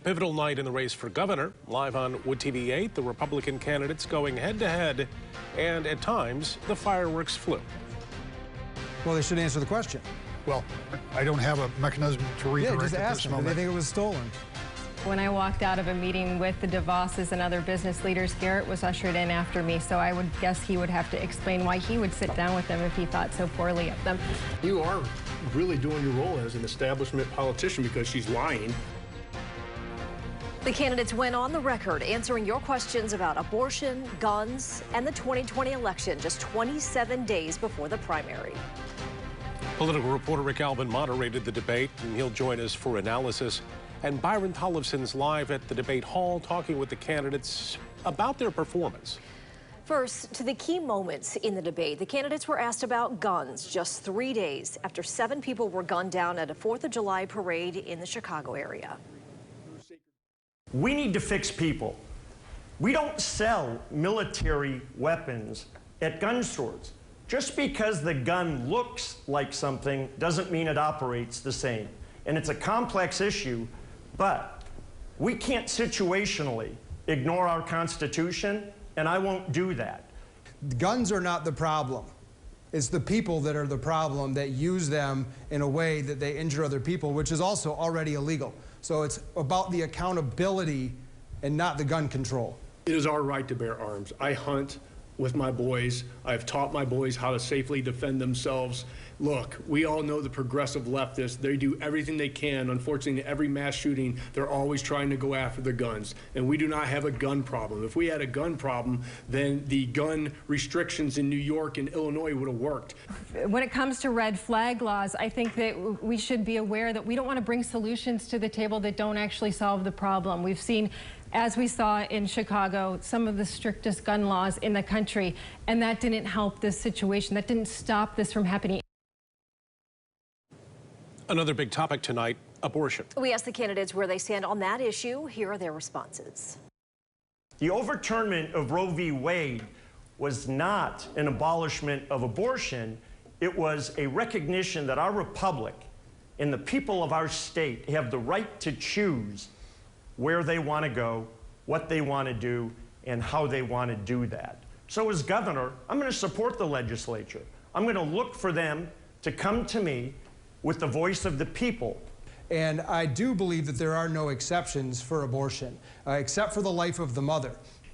Pivotal night in the race for governor. Live on Wood TV 8, the Republican candidates going head-to-head, and at times, the fireworks flew. Well, they should answer the question. Well, I don't have a mechanism to redirect just ask them. Did they think it was stolen? When I walked out of a meeting with the DeVosses and other business leaders, Garrett was ushered in after me, so I would guess he would have to explain why he would sit down with them if he thought so poorly of them. You are really doing your role as an establishment politician because she's lying. The candidates went on the record answering your questions about abortion, guns, and the 2020 election just 27 days before the primary. Political reporter Rick Albin moderated the debate, and he'll join us for analysis. And Byron Tollefson's live at the debate hall talking with the candidates about their performance. First, to the key moments in the debate, the candidates were asked about guns just 3 days after 7 people were gunned down at a 4th of July parade in the Chicago area. We need to fix people. We don't sell military weapons at gun stores. Just because the gun looks like something doesn't mean it operates the same. And it's a complex issue, but we can't situationally ignore our Constitution, and I won't do that. Guns are not the problem. It's the people that are the problem that use them in a way that they injure other people, which is also already illegal. So it's about the accountability and not the gun control. It is our right to bear arms. I hunt with my boys. I've taught my boys how to safely defend themselves. Look, we all know the progressive leftists. They do everything they can. Unfortunately, in every mass shooting, they're always trying to go after the guns. And we do not have a gun problem. If we had a gun problem, then the gun restrictions in New York and Illinois would have worked. When it comes to red flag laws, I think that we should be aware that we don't want to bring solutions to the table that don't actually solve the problem. We've seen, as we saw in Chicago, some of the strictest gun laws in the country, and that didn't help this situation. That didn't stop this from happening. Another big topic tonight, abortion. We asked the candidates where they stand on that issue. Here are their responses. The overturnment of Roe v. Wade was not an abolishment of abortion. It was a recognition that our republic and the people of our state have the right to choose where they want to go, what they want to do, and how they want to do that. So as governor, I'm going to support the legislature. I'm going to look for them to come to me with the voice of the people. And I do believe that there are no exceptions for abortion, except for the life of the mother.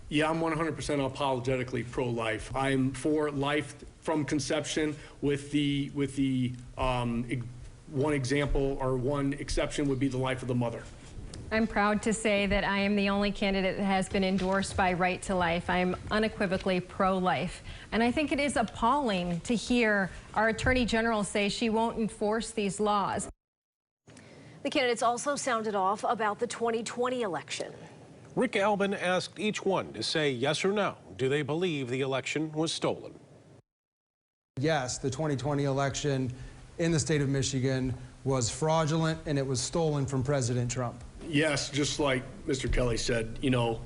Yeah, I'm 100% apologetically pro-life. I'm for life from conception with the one example or one exception would be the life of the mother. I'm proud to say that I am the only candidate that has been endorsed by Right to Life. I'm unequivocally pro-life. And I think it is appalling to hear our Attorney General say she won't enforce these laws. The candidates also sounded off about the 2020 election. Rick Albin asked each one to say yes or no. Do they believe the election was stolen? Yes, the 2020 election in the state of Michigan was fraudulent, and it was stolen from President Trump. Yes, just like Mr. Kelly said, you know,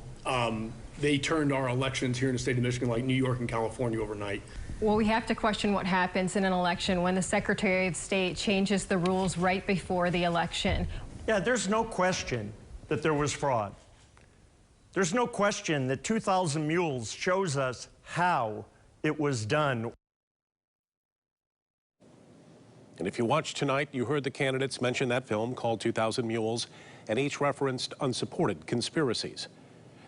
they turned our elections here in the state of Michigan like New York and California overnight. Well, we have to question what happens in an election when the Secretary of State changes the rules right before the election. Yeah, there's no question that there was fraud. There's no question that 2,000 Mules shows us how it was done. And if you watched tonight, you heard the candidates mention that film called 2,000 Mules, and each referenced unsupported conspiracies.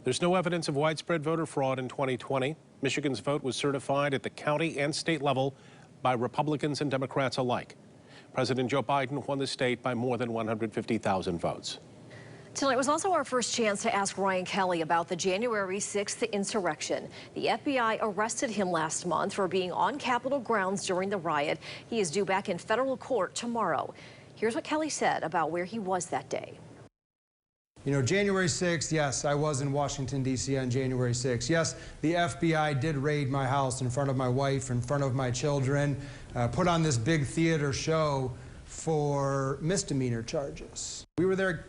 There's no evidence of widespread voter fraud in 2020. Michigan's vote was certified at the county and state level by Republicans and Democrats alike. President Joe Biden won the state by more than 150,000 votes. Tonight was also our first chance to ask Ryan Kelly about the January 6th insurrection. The FBI arrested him last month for being on Capitol grounds during the riot. He is due back in federal court tomorrow. Here's what Kelly said about where he was that day. You know, January 6th, yes, I was in Washington, D.C. on January 6th. Yes, the FBI did raid my house in front of my wife, in front of my children, put on this big theater show for misdemeanor charges. We were there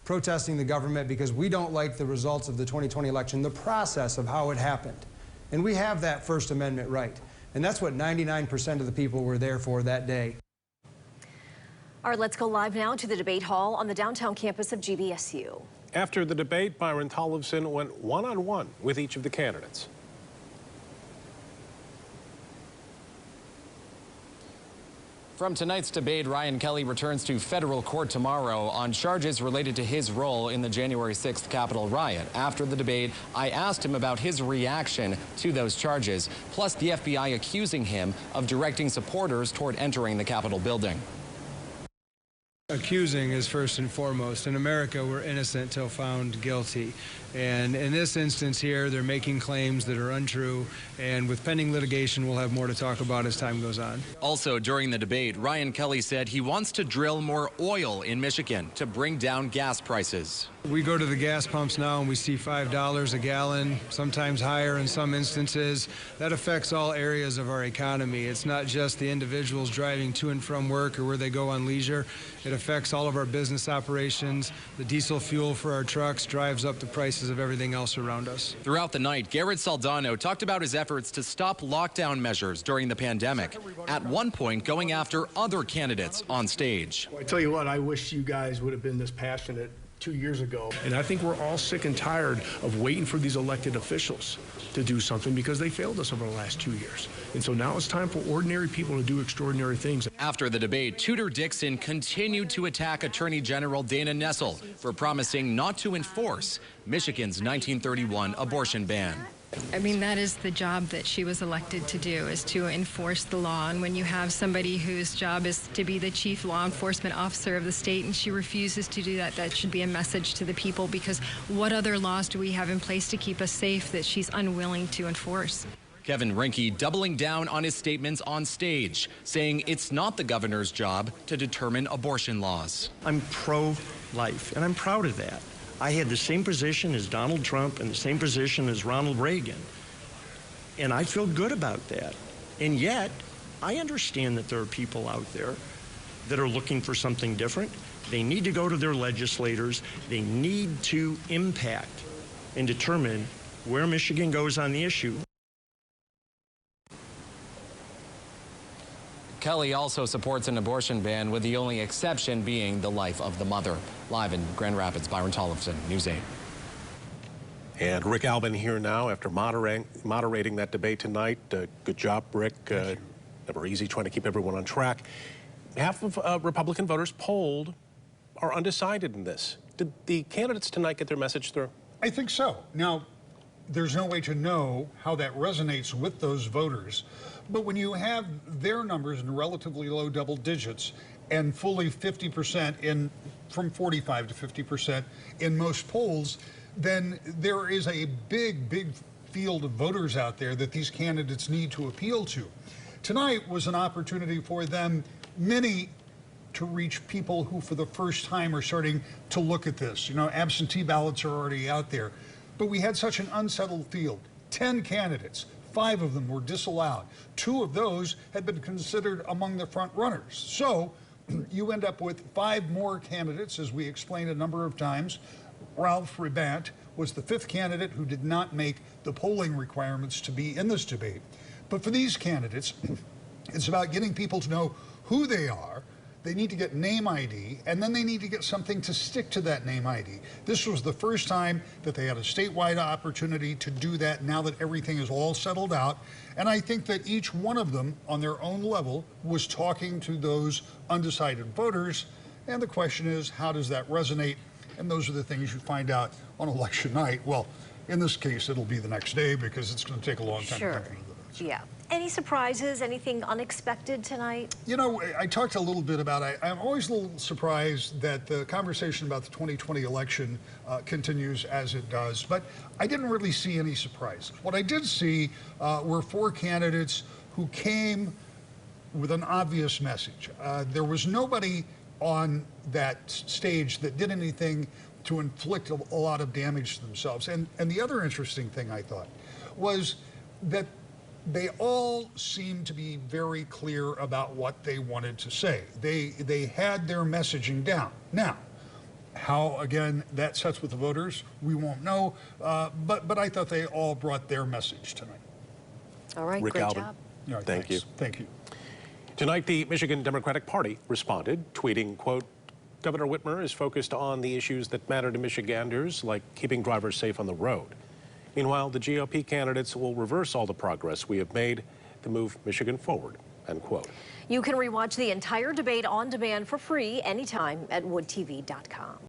protesting the government because we don't like the results of the 2020 election, the process of how it happened. And we have that First Amendment right. And that's what 99% of the people were there for that day. All right, let's go live now to the debate hall on the downtown campus of GVSU. After the debate, Byron Tollefson went one-on-one with each of the candidates. From tonight's debate, Ryan Kelly returns to federal court tomorrow on charges related to his role in the January 6th Capitol riot. After the debate, I asked him about his reaction to those charges, plus the FBI accusing him of directing supporters toward entering the Capitol building. Accusing is first and foremost. In America, we're innocent till found guilty. And in this instance here, they're making claims that are untrue. And with pending litigation, we'll have more to talk about as time goes on. Also during the debate, Ryan Kelly said he wants to drill more oil in Michigan to bring down gas prices. We go to the gas pumps now and we see $5 a gallon, sometimes higher in some instances. That affects all areas of our economy. It's not just the individuals driving to and from work or where they go on leisure. It affects all of our business operations. The diesel fuel for our trucks drives up the prices of everything else around us. Throughout the night, Garrett Saldano talked about his efforts to stop lockdown measures during the pandemic, at one point going after other candidates on stage. I tell you what, I wish you guys would have been this passionate 2 years ago. And I think we're all sick and tired of waiting for these elected officials to do something because they failed us over the last 2 years. And so now it's time for ordinary people to do extraordinary things. After the debate, Tudor Dixon continued to attack Attorney General Dana Nessel for promising not to enforce Michigan's 1931 abortion ban. I mean, that is the job that she was elected to do, is to enforce the law. And when you have somebody whose job is to be the chief law enforcement officer of the state and she refuses to do that, that should be a message to the people, because what other laws do we have in place to keep us safe that she's unwilling to enforce? Kevin Rinke doubling down on his statements on stage, saying it's not the governor's job to determine abortion laws. I'm pro-life, and I'm proud of that. I had the same position as Donald Trump and the same position as Ronald Reagan, and I feel good about that. And yet, I understand that there are people out there that are looking for something different. They need to go to their legislators. They need to impact and determine where Michigan goes on the issue. Kelly also supports an abortion ban, with the only exception being the life of the mother. Live in Grand Rapids, Byron Tollefson, News 8. And Rick Albin here now after moderating that debate tonight. Good job, Rick. Never easy trying to keep everyone on track. Half of Republican voters polled are undecided in this. Did the candidates tonight get their message through? I think so. Now, there's no way to know how that resonates with those voters. But when you have their numbers in relatively low double digits and fully 50% from 45 to 50% in most polls, then there is a big field of voters out there that these candidates need to appeal to. Tonight was an opportunity for them, many, to reach people who for the first time are starting to look at this. You know, absentee ballots are already out there. But we had such an unsettled field. 10 candidates, 5 of them were disallowed. 2 of those had been considered among the front runners. So you end up with 5 more candidates, as we explained a number of times. Ralph Rebant was the 5th candidate who did not make the polling requirements to be in this debate. But for these candidates, it's about getting people to know who they are. They need to get name ID, and then they need to get something to stick to that name ID. This was the first time that they had a statewide opportunity to do that now that everything is all settled out. And I think that each one of them, on their own level, was talking to those undecided voters. And the question is, how does that resonate? And those are the things you find out on election night. Well, in this case, it'll be the next day because it's going to take a long time to come to the votes. Yeah. Any surprises, anything unexpected tonight? You know, I talked a little bit about it. I'm always a little surprised that the conversation about the 2020 election continues as it does, but I didn't really see any surprises. What I did see were 4 candidates who came with an obvious message. There was nobody on that stage that did anything to inflict a lot of damage to themselves. And the other interesting thing I thought was that they all seemed to be very clear about what they wanted to say. They had their messaging down. Now, how, again, that sets with the voters, we won't know, but I thought they all brought their message tonight. All right, Rick great Albin. job. All right, Thank you. Thank you. Tonight, the Michigan Democratic Party responded, tweeting, quote, Governor Whitmer is focused on the issues that matter to Michiganders, like keeping drivers safe on the road. Meanwhile, the GOP candidates will reverse all the progress we have made to move Michigan forward, end quote. You can rewatch the entire debate on demand for free anytime at woodtv.com.